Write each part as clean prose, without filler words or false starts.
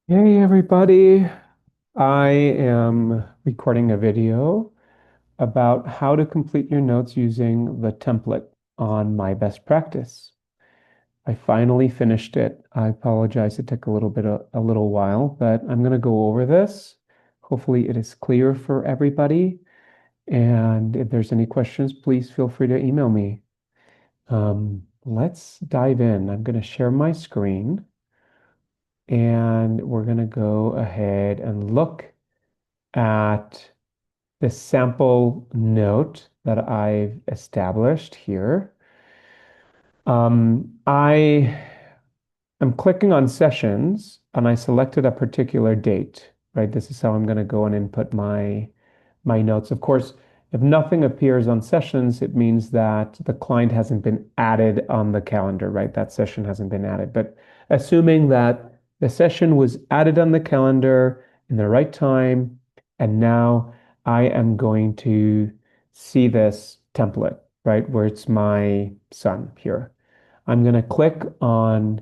Hey everybody, I am recording a video about how to complete your notes using the template on My Best Practice. I finally finished it. I apologize, it took a little while, but I'm going to go over this. Hopefully it is clear for everybody. And if there's any questions, please feel free to email me. Let's dive in. I'm going to share my screen and we're going to go ahead and look at the sample note that I've established here. I am clicking on sessions and I selected a particular date, right? This is how I'm going to go and input my notes. Of course, if nothing appears on sessions, it means that the client hasn't been added on the calendar, right? That session hasn't been added. But assuming that the session was added on the calendar in the right time, and now I am going to see this template, right? Where it's my son here. I'm going to click on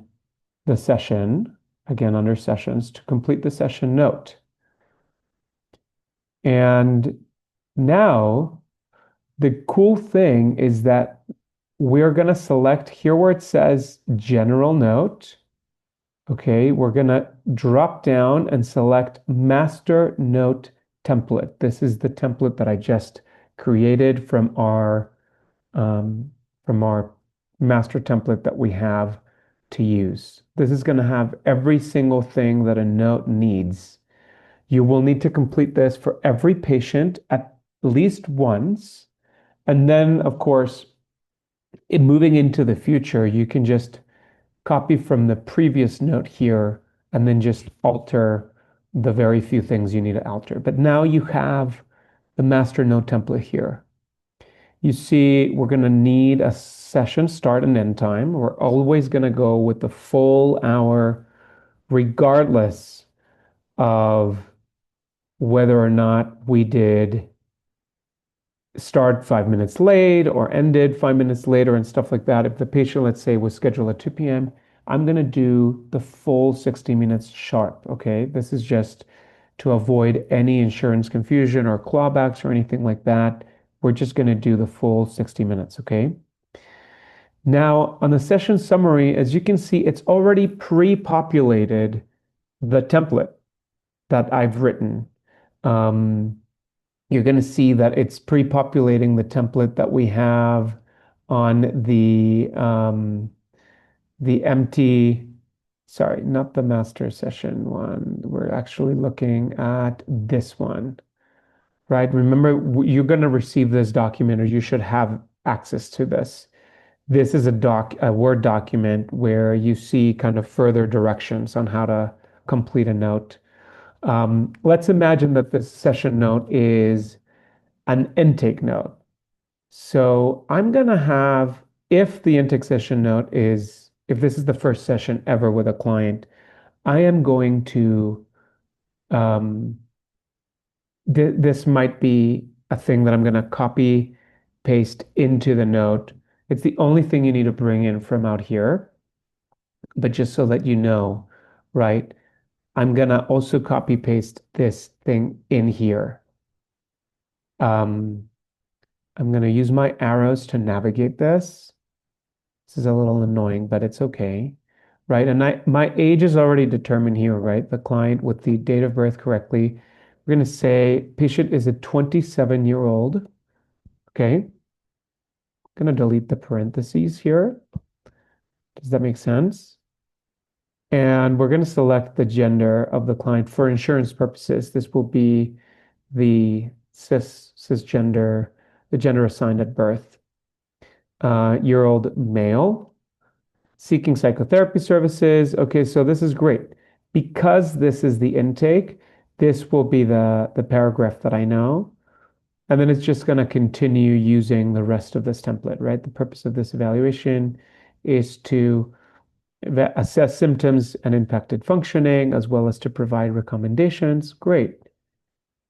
the session, again under sessions, to complete the session note. And now the cool thing is that we're going to select here where it says general note. Okay, we're going to drop down and select master note template. This is the template that I just created um, from our master template that we have to use. This is going to have every single thing that a note needs. You will need to complete this for every patient at least once. And then, of course, moving into the future, you can just copy from the previous note here and then just alter the very few things you need to alter. But now you have the master note template here. You see, we're going to need a session start and end time. We're always going to go with the full hour, regardless of whether or not we did start 5 minutes late or ended 5 minutes later and stuff like that. If the patient, let's say, was scheduled at 2 p.m., I'm going to do the full 60 minutes sharp. Okay. This is just to avoid any insurance confusion or clawbacks or anything like that. We're just going to do the full 60 minutes. Okay. Now, on the session summary, as you can see, it's already pre-populated the template that I've written. Um, you're going to see that it's pre-populating the template that we have on the empty, sorry, not the master session one. We're actually looking at this one, right? Remember, you're going to receive this document, or you should have access to this. This is a Word document where you see kind of further directions on how to complete a note. Let's imagine that this session note is an intake note. So I'm going to have, if the intake session note is, if this is the first session ever with a client, I am going to, um, this might be a thing that I'm going to copy, paste into the note. It's the only thing you need to bring in from out here, but just so that you know, right? I'm going to also copy paste this thing in here. Um, I'm going to use my arrows to navigate this. This is a little annoying, but it's okay, right? And my age is already determined here, right? The client with the date of birth correctly. We're going to say patient is a 27-year-old. Okay. I'm going to delete the parentheses here. Does that make sense? And we're going to select the gender of the client for insurance purposes. This will be the cisgender, the gender assigned at birth. Year old male, seeking psychotherapy services. Okay, so this is great. Because this is the intake, this will be the paragraph that I know. And then it's just going to continue using the rest of this template, right? The purpose of this evaluation is to assess symptoms and impacted functioning, as well as to provide recommendations. Great.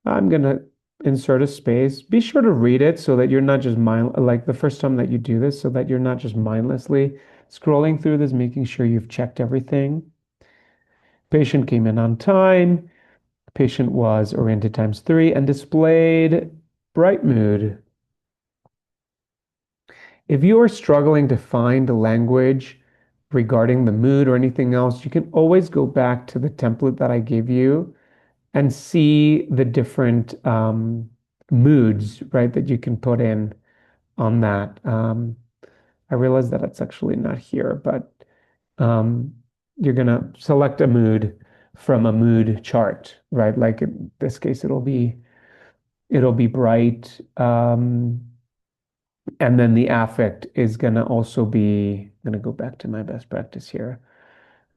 I'm going to insert a space. Be sure to read it so that you're not just like the first time that you do this, so that you're not just mindlessly scrolling through this, making sure you've checked everything. Patient came in on time. Patient was oriented times 3 and displayed bright mood. If you are struggling to find language regarding the mood or anything else, you can always go back to the template that I gave you and see the different moods, right, that you can put in on that. I realize that it's actually not here, but um, you're gonna select a mood from a mood chart, right? Like in this case, it'll be bright, and then the affect is gonna also be. I'm gonna go back to my best practice here.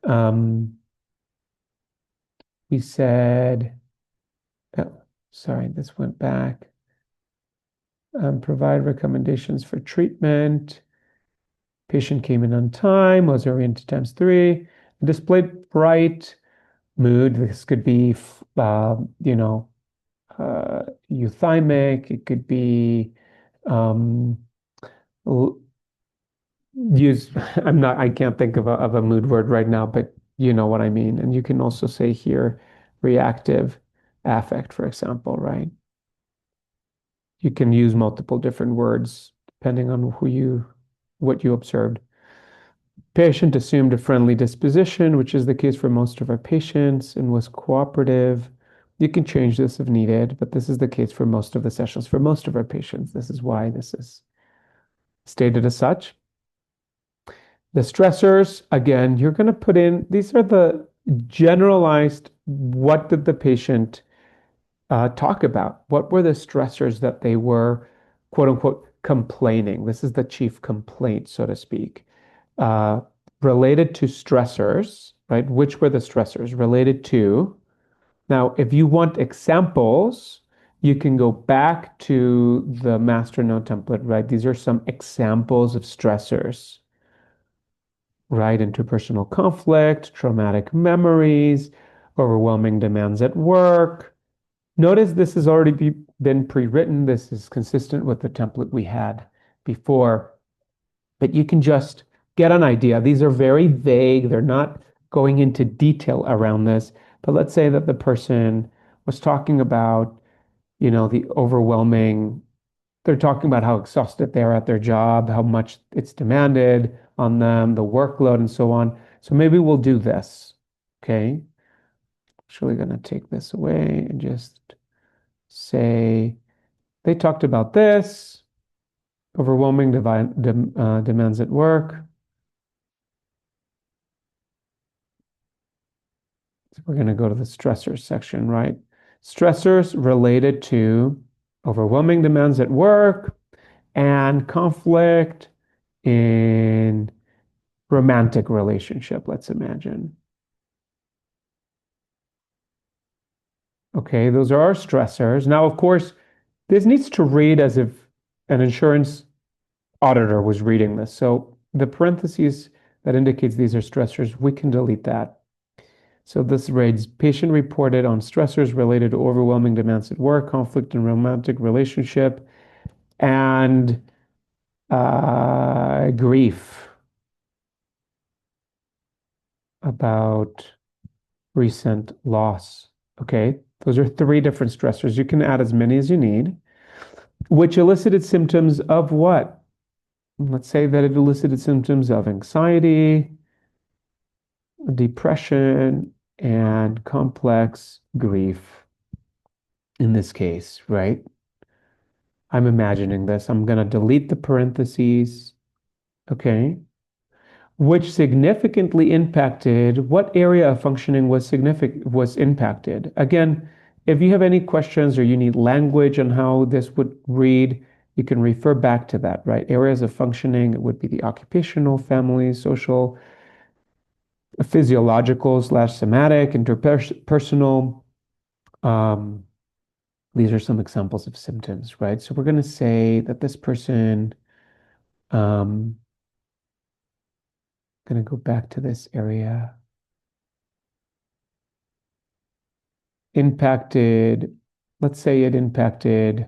Um, we said, oh, sorry, this went back. Provide recommendations for treatment. Patient came in on time, was oriented times 3, displayed bright mood. This could be, euthymic. It could be um, use. I can't think of a mood word right now, but you know what I mean. And you can also say here, reactive affect, for example, right? You can use multiple different words depending on what you observed. Patient assumed a friendly disposition, which is the case for most of our patients, and was cooperative. You can change this if needed, but this is the case for most of the sessions. For most of our patients, this is why this is stated as such. The stressors, again, you're going to put in, these are the generalized, what did the patient talk about? What were the stressors that they were, quote unquote, complaining? This is the chief complaint, so to speak. Uh, Related to stressors, right? Which were the stressors related to? Now, if you want examples, you can go back to the master note template, right? These are some examples of stressors, right? Interpersonal conflict, traumatic memories, overwhelming demands at work. Notice this has already been pre-written. This is consistent with the template we had before, but you can just get an idea. These are very vague. They're not going into detail around this. But let's say that the person was talking about, the overwhelming, they're talking about how exhausted they are at their job, how much it's demanded on them, the workload, and so on. So maybe we'll do this. Okay. Actually going to take this away and just say they talked about this, overwhelming demands at work. So we're going to go to the stressors section, right? Stressors related to overwhelming demands at work and conflict in romantic relationship, let's imagine. Okay, those are our stressors. Now, of course, this needs to read as if an insurance auditor was reading this. So the parentheses that indicates these are stressors, we can delete that. So this reads, patient reported on stressors related to overwhelming demands at work, conflict in romantic relationship, and grief about recent loss. Okay, those are 3 different stressors. You can add as many as you need, which elicited symptoms of what? Let's say that it elicited symptoms of anxiety, depression, and complex grief in this case, right? I'm imagining this. I'm going to delete the parentheses, okay? Which significantly impacted what area of functioning was impacted. Again, if you have any questions or you need language on how this would read, you can refer back to that, right? Areas of functioning, it would be the occupational, family, social, physiological slash somatic, interpersonal. Um, these are some examples of symptoms, right? So we're going to say that this person, um, going to go back to this area, impacted, let's say it impacted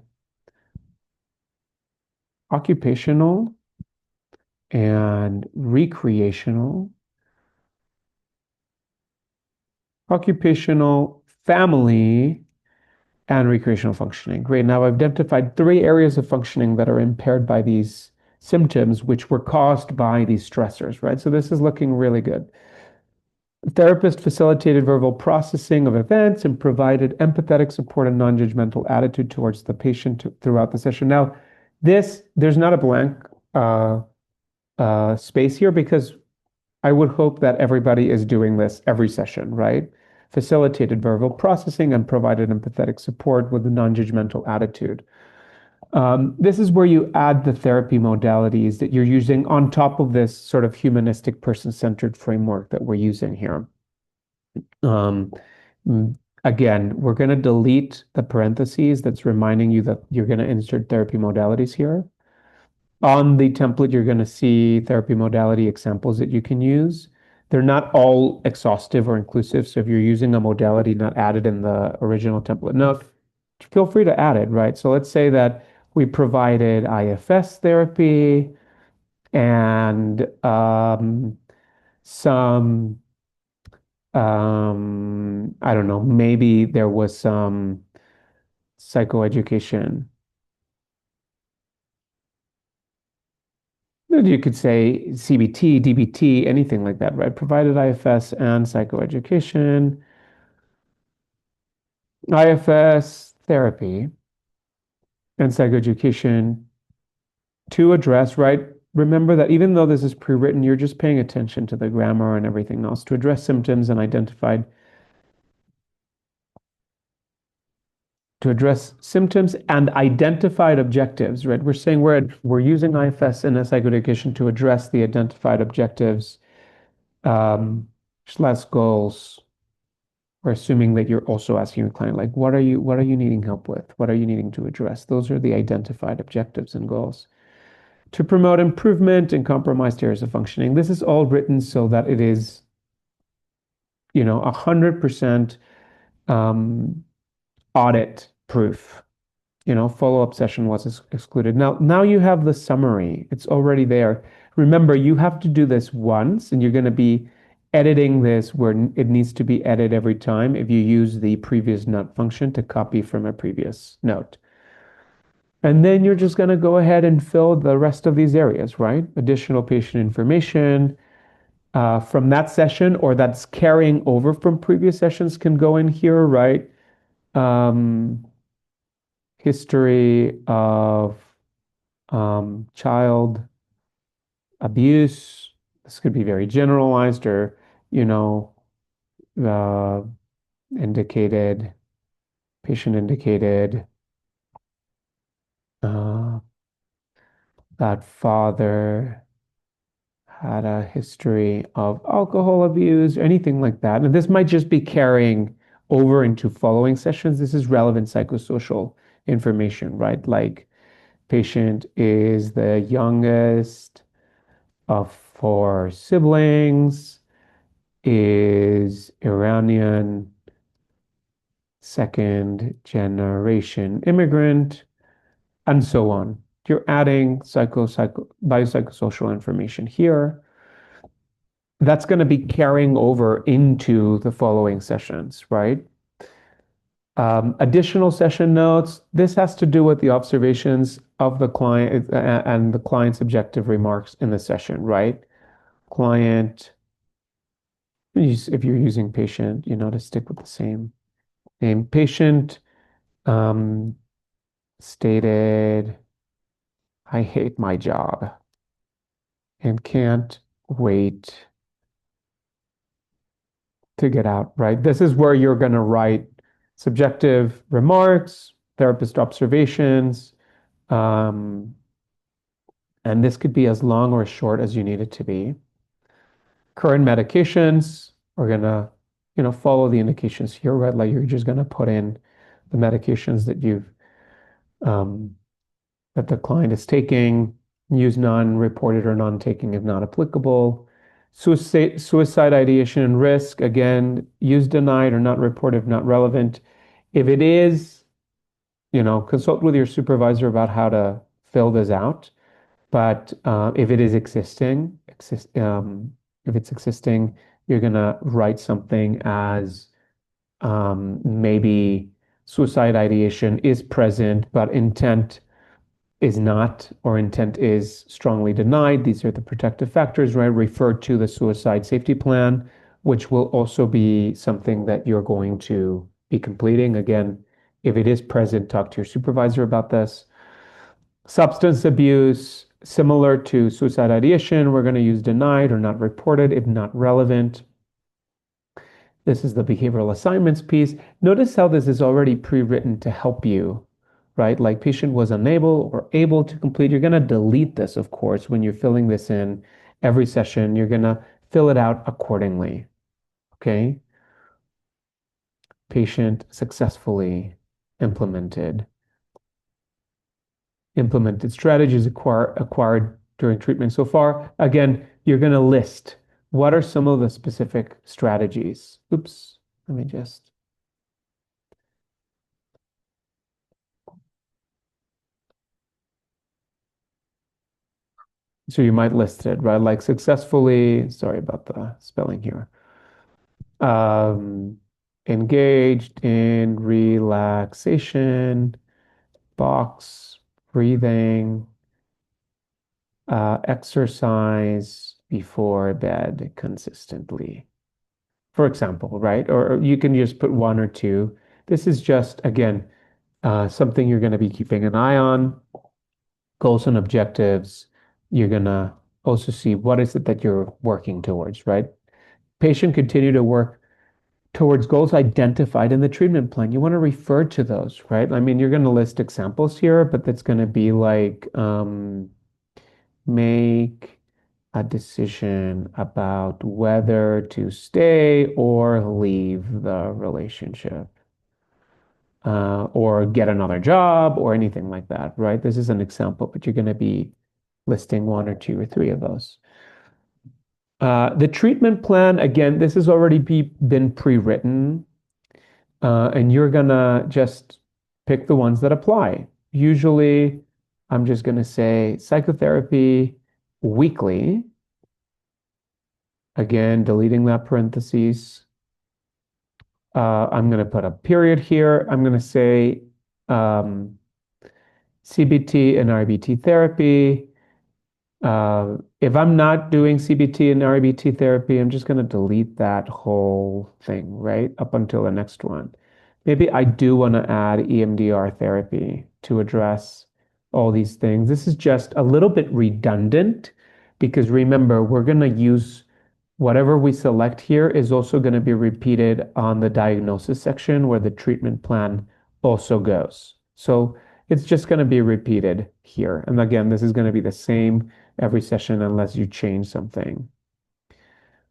occupational and recreational occupational, family, and recreational functioning. Great. Now I've identified three areas of functioning that are impaired by these symptoms, which were caused by these stressors, right? So this is looking really good. The therapist facilitated verbal processing of events and provided empathetic support and non-judgmental attitude towards the patient throughout the session. Now, there's not a blank uh, space here because I would hope that everybody is doing this every session, right? Facilitated verbal processing and provided empathetic support with a non-judgmental attitude. This is where you add the therapy modalities that you're using on top of this sort of humanistic person-centered framework that we're using here. Um, mm, Again, we're going to delete the parentheses that's reminding you that you're going to insert therapy modalities here. On the template, you're going to see therapy modality examples that you can use. They're not all exhaustive or inclusive. So if you're using a modality not added in the original template, no, feel free to add it, right? So let's say that we provided IFS therapy and some, I don't know, maybe there was some psychoeducation. You could say CBT, DBT, anything like that, right? Provided IFS and psychoeducation, IFS therapy, and psychoeducation to address, right? Remember that even though this is pre-written, you're just paying attention to the grammar and everything else to address symptoms and identified to address symptoms and identified objectives, right? We're saying we're using IFS and psychoeducation to address the identified objectives, um, less goals. We're assuming that you're also asking your client, like, what are you needing help with? What are you needing to address? Those are the identified objectives and goals. To promote improvement in compromised areas of functioning. This is all written so that it is, 100% um, audit proof. Follow-up session was excluded. Now you have the summary. It's already there. Remember, you have to do this once, and you're going to be editing this where it needs to be edited every time if you use the previous note function to copy from a previous note. And then you're just going to go ahead and fill the rest of these areas, right? Additional patient information from that session or that's carrying over from previous sessions can go in here, right? Um, History of child abuse. This could be very generalized or, you know, uh, indicated, patient indicated uh, that father had a history of alcohol abuse, anything like that. And this might just be carrying over into following sessions. This is relevant psychosocial information, right? Like patient is the youngest of four siblings, is Iranian second generation immigrant, and so on. You're adding biopsychosocial information here. That's going to be carrying over into the following sessions, right? Additional session notes. This has to do with the observations of the client and the client's objective remarks in the session, right? Client, if you're using patient, to stick with the same name. Patient um, stated, I hate my job and can't wait to get out, right? This is where you're going to write subjective remarks, therapist observations, um, and this could be as long or as short as you need it to be. Current medications, we're going to, follow the indications here, right? Like you're just going to put in the medications um, that the client is taking, use non-reported or non-taking if not applicable. Suicide ideation and risk, again, use denied or not reported if not relevant. If it is, consult with your supervisor about how to fill this out. But if it is if it's existing, you're gonna write something as Maybe suicide ideation is present, but intent is not, or intent is strongly denied. These are the protective factors, right? Refer to the suicide safety plan, which will also be something that you're going to be completing. Again, if it is present, talk to your supervisor about this. Substance abuse, similar to suicide ideation, we're going to use denied or not reported if not relevant. This is the behavioral assignments piece. Notice how this is already pre-written to help you, right? Like patient was unable or able to complete. You're going to delete this, of course, when you're filling this in every session. You're going to fill it out accordingly. Okay. Patient successfully implemented. Implemented strategies acquired during treatment so far. Again, you're going to list what are some of the specific strategies. Oops. Let me just. So you might list it, right? Like successfully, sorry about the spelling here. Um, Engaged in relaxation, box, breathing, exercise before bed consistently. For example, right? Or you can just put one or two. This is just, again, something you're going to be keeping an eye on, goals and objectives. You're going to also see what is it that you're working towards, right? Patient continue to work towards goals identified in the treatment plan. You want to refer to those, right? I mean, you're going to list examples here, but that's going to be like make a decision about whether to stay or leave the relationship, or get another job or anything like that, right? This is an example, but you're going to be listing one or two or three of those. The treatment plan, again, this has already been pre-written, and you're gonna just pick the ones that apply. Usually, I'm just gonna say psychotherapy weekly. Again, deleting that parentheses. I'm gonna put a period here. I'm gonna say um, CBT and RBT therapy. If I'm not doing CBT and RBT therapy, I'm just going to delete that whole thing, right? Up until the next one. Maybe I do want to add EMDR therapy to address all these things. This is just a little bit redundant because remember, we're going to use whatever we select here is also going to be repeated on the diagnosis section where the treatment plan also goes. So it's just going to be repeated here. And again, this is going to be the same every session unless you change something,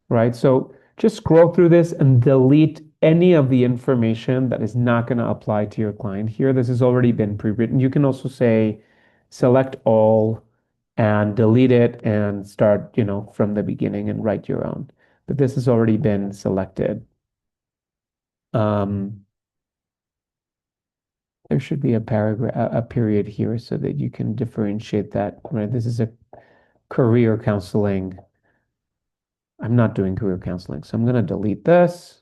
right? So just scroll through this and delete any of the information that is not going to apply to your client here. This has already been pre-written. You can also say select all and delete it and start, from the beginning and write your own. But this has already been selected. Um, there should be a paragraph, a period here so that you can differentiate that, right? This is a career counseling. I'm not doing career counseling, so I'm going to delete this.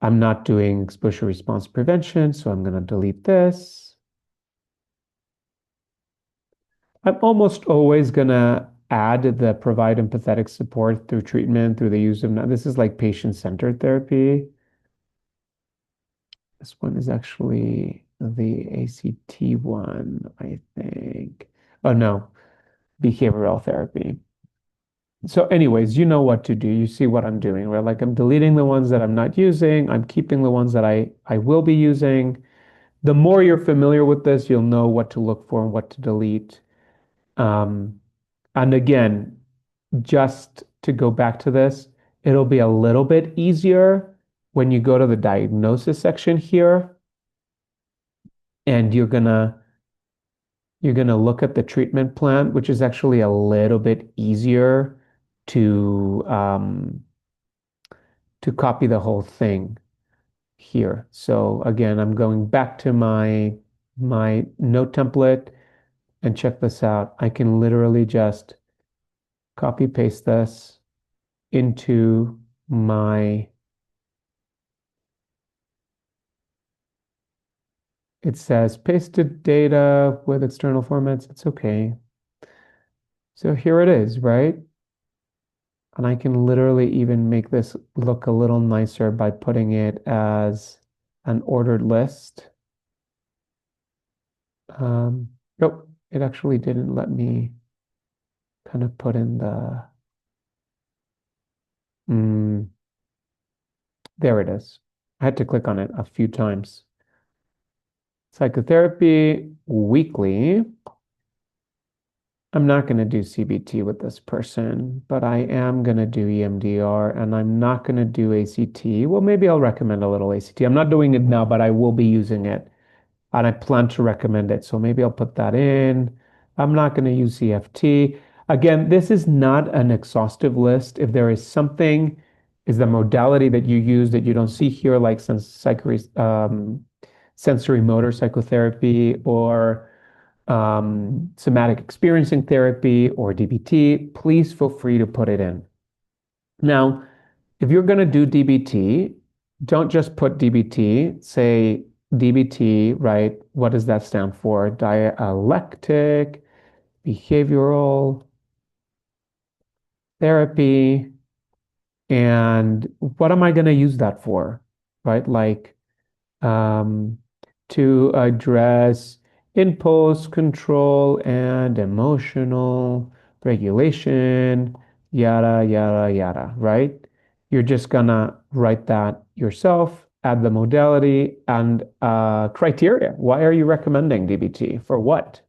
I'm not doing exposure response prevention, so I'm going to delete this. I'm almost always going to add the provide empathetic support through treatment, through the use of, this is like patient-centered therapy. This one is actually the ACT one, I think. Oh, no, behavioral therapy. So anyways, you know what to do. You see what I'm doing, right? Like I'm deleting the ones that I'm not using. I'm keeping the ones that I will be using. The more you're familiar with this, you'll know what to look for and what to delete. Um, and again, just to go back to this, it'll be a little bit easier when you go to the diagnosis section here, and you're gonna look at the treatment plan, which is actually a little bit easier to copy the whole thing here. So again, I'm going back to my note template and check this out. I can literally just copy paste this into my It says pasted data with external formats. It's okay. So here it is, right? And I can literally even make this look a little nicer by putting it as an ordered list. Nope, it actually didn't let me kind of put in the, mm, there it is. I had to click on it a few times. Psychotherapy weekly. I'm not going to do CBT with this person, but I am going to do EMDR and I'm not going to do ACT. Well, maybe I'll recommend a little ACT. I'm not doing it now, but I will be using it and I plan to recommend it. So maybe I'll put that in. I'm not going to use CFT. Again, this is not an exhaustive list. If there is something, is the modality that you use that you don't see here, like sensory motor psychotherapy or somatic experiencing therapy or DBT, please feel free to put it in. Now, if you're going to do DBT, don't just put DBT, say DBT, right? What does that stand for? Dialectic behavioral therapy. And what am I going to use that for? Right? Like um, to address impulse control and emotional regulation, yada, yada, yada, right? You're just gonna write that yourself, add the modality and criteria. Why are you recommending DBT? For what?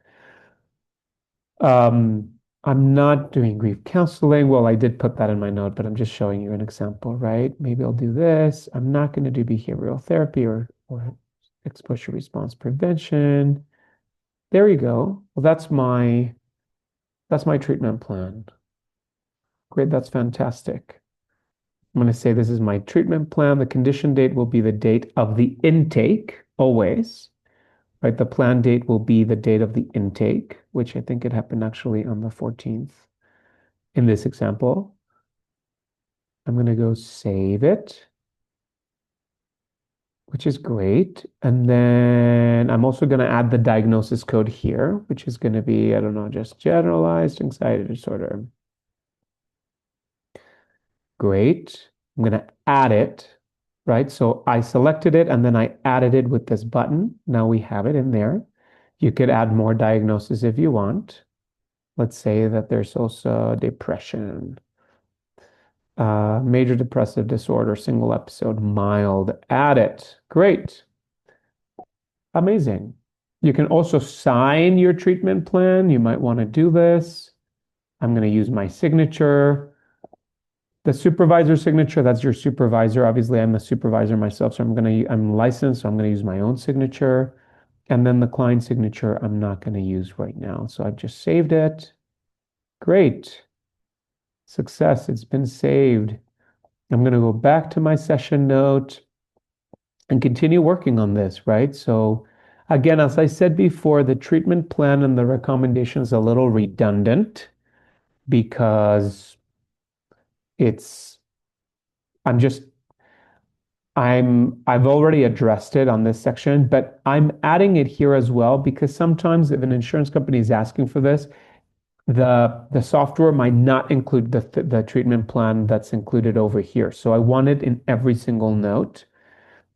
Um, I'm not doing grief counseling. Well, I did put that in my note, but I'm just showing you an example, right? Maybe I'll do this. I'm not going to do behavioral therapy or exposure response prevention. There you go. Well, that's my treatment plan. Great, that's fantastic. I'm going to say this is my treatment plan. The condition date will be the date of the intake, always, right? The plan date will be the date of the intake, which I think it happened actually on the 14th. In this example, I'm going to go save it, which is great. And then I'm also going to add the diagnosis code here, which is going to be, I don't know, just generalized anxiety disorder. Great. I'm going to add it, right? So I selected it and then I added it with this button. Now we have it in there. You could add more diagnosis if you want. Let's say that there's also depression. Major depressive disorder, single episode, mild. Add it. Great. Amazing. You can also sign your treatment plan. You might want to do this. I'm going to use my signature. The supervisor signature, that's your supervisor. Obviously, I'm a supervisor myself, so I'm licensed, so I'm going to use my own signature. And then the client signature, I'm not going to use right now. So I've just saved it. Great. Success. It's been saved. I'm going to go back to my session note and continue working on this, right? So again, as I said before, the treatment plan and the recommendation is a little redundant because it's, I'm just, I've already addressed it on this section, but I'm adding it here as well because sometimes if an insurance company is asking for this, the software might not include the treatment plan that's included over here. So I want it in every single note.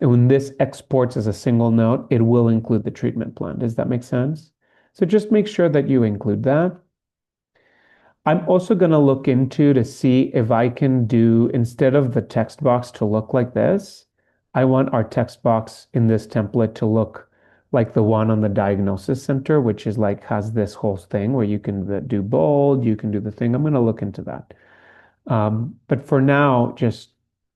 And when this exports as a single note, it will include the treatment plan. Does that make sense? So just make sure that you include that. I'm also going to look into to see if I can do, instead of the text box to look like this, I want our text box in this template to look like the one on the diagnosis center, which is like has this whole thing where you can do bold, you can do the thing. I'm going to look into that. But for now, just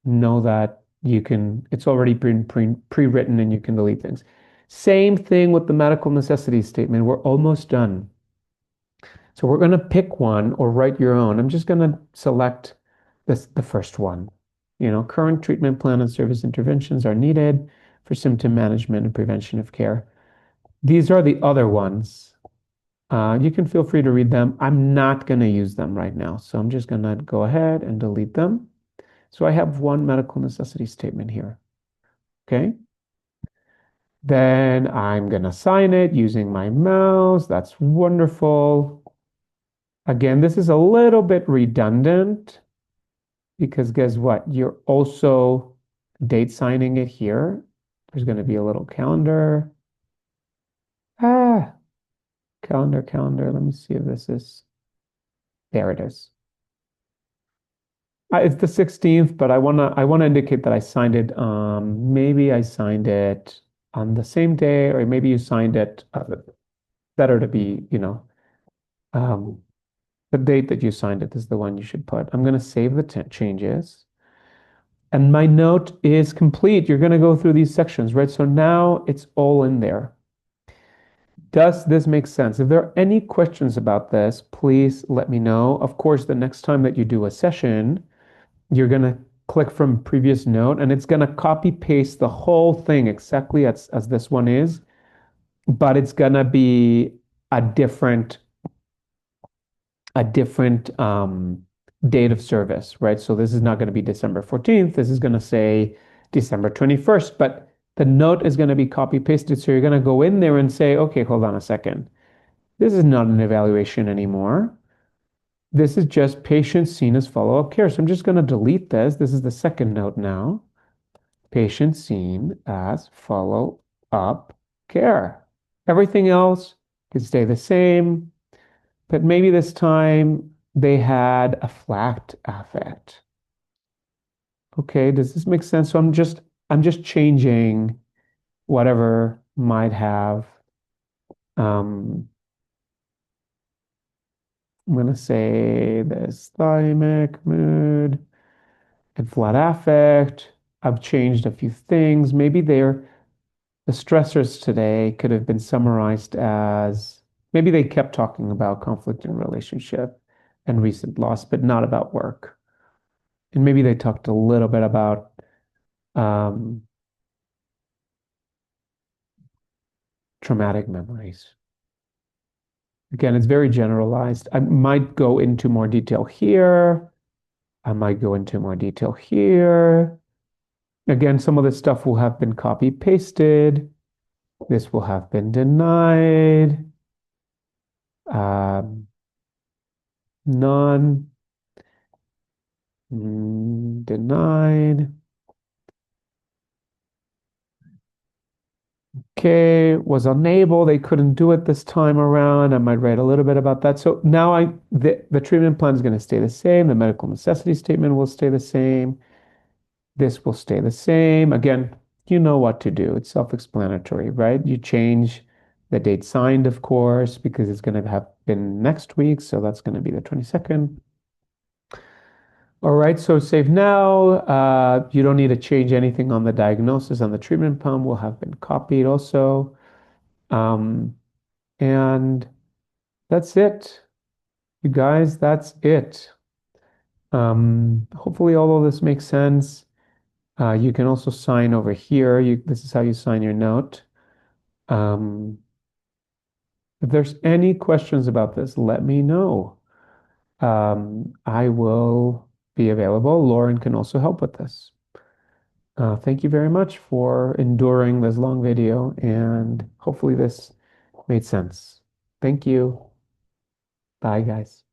know that you can, it's already been pre-written and you can delete things. Same thing with the medical necessity statement. We're almost done. So we're going to pick one or write your own. I'm just going to select the first one. Current treatment plan and service interventions are needed for symptom management and prevention of care. These are the other ones. You can feel free to read them. I'm not going to use them right now. So I'm just going to go ahead and delete them. So I have one medical necessity statement here. Okay. Then I'm gonna sign it using my mouse. That's wonderful. Again, this is a little bit redundant because guess what? You're also date signing it here. There's going to be a little calendar. Ah, calendar. Let me see if this is. There it is. It's the 16th, but I wanna indicate that I signed it. Maybe I signed it on the same day, or maybe you signed it. Better to be, um, the date that you signed it is the one you should put. I'm gonna save the changes. And my note is complete. You're going to go through these sections, right? So now it's all in there. Does this make sense? If there are any questions about this, please let me know. Of course, the next time that you do a session, you're going to click from previous note and it's going to copy paste the whole thing exactly as this one is, but it's going to be a different date of service, right? So this is not going to be December 14th. This is going to say December 21st, but the note is going to be copy pasted. So you're going to go in there and say, okay, hold on a second. This is not an evaluation anymore. This is just patient seen as follow-up care. So I'm just going to delete this. This is the second note now. Patient seen as follow-up care. Everything else can stay the same. But maybe this time they had a flat affect. Okay, does this make sense? So I'm just changing whatever might have. I'm gonna say this thymic mood and flat affect. I've changed a few things. Maybe the stressors today could have been summarized as maybe they kept talking about conflict in relationship and recent loss, but not about work. And maybe they talked a little bit about um, traumatic memories. Again, it's very generalized. I might go into more detail here. I might go into more detail here. Again, some of this stuff will have been copy pasted. This will have been denied. Um, none, denied. Okay, was unable. They couldn't do it this time around. I might write a little bit about that. So now the treatment plan is going to stay the same. The medical necessity statement will stay the same. This will stay the same. Again, you know what to do. It's self-explanatory, right? You change the date signed, of course, because it's going to have been next week. So that's going to be the 22nd. All right, so save now. You don't need to change anything on the diagnosis, on the treatment plan will have been copied also. Um, and that's it. You guys, that's it. Hopefully all of this makes sense. You can also sign over here. This is how you sign your note. Um, if there's any questions about this, let me know. I will be available. Lauren can also help with this. Thank you very much for enduring this long video, and hopefully this made sense. Thank you. Bye, guys.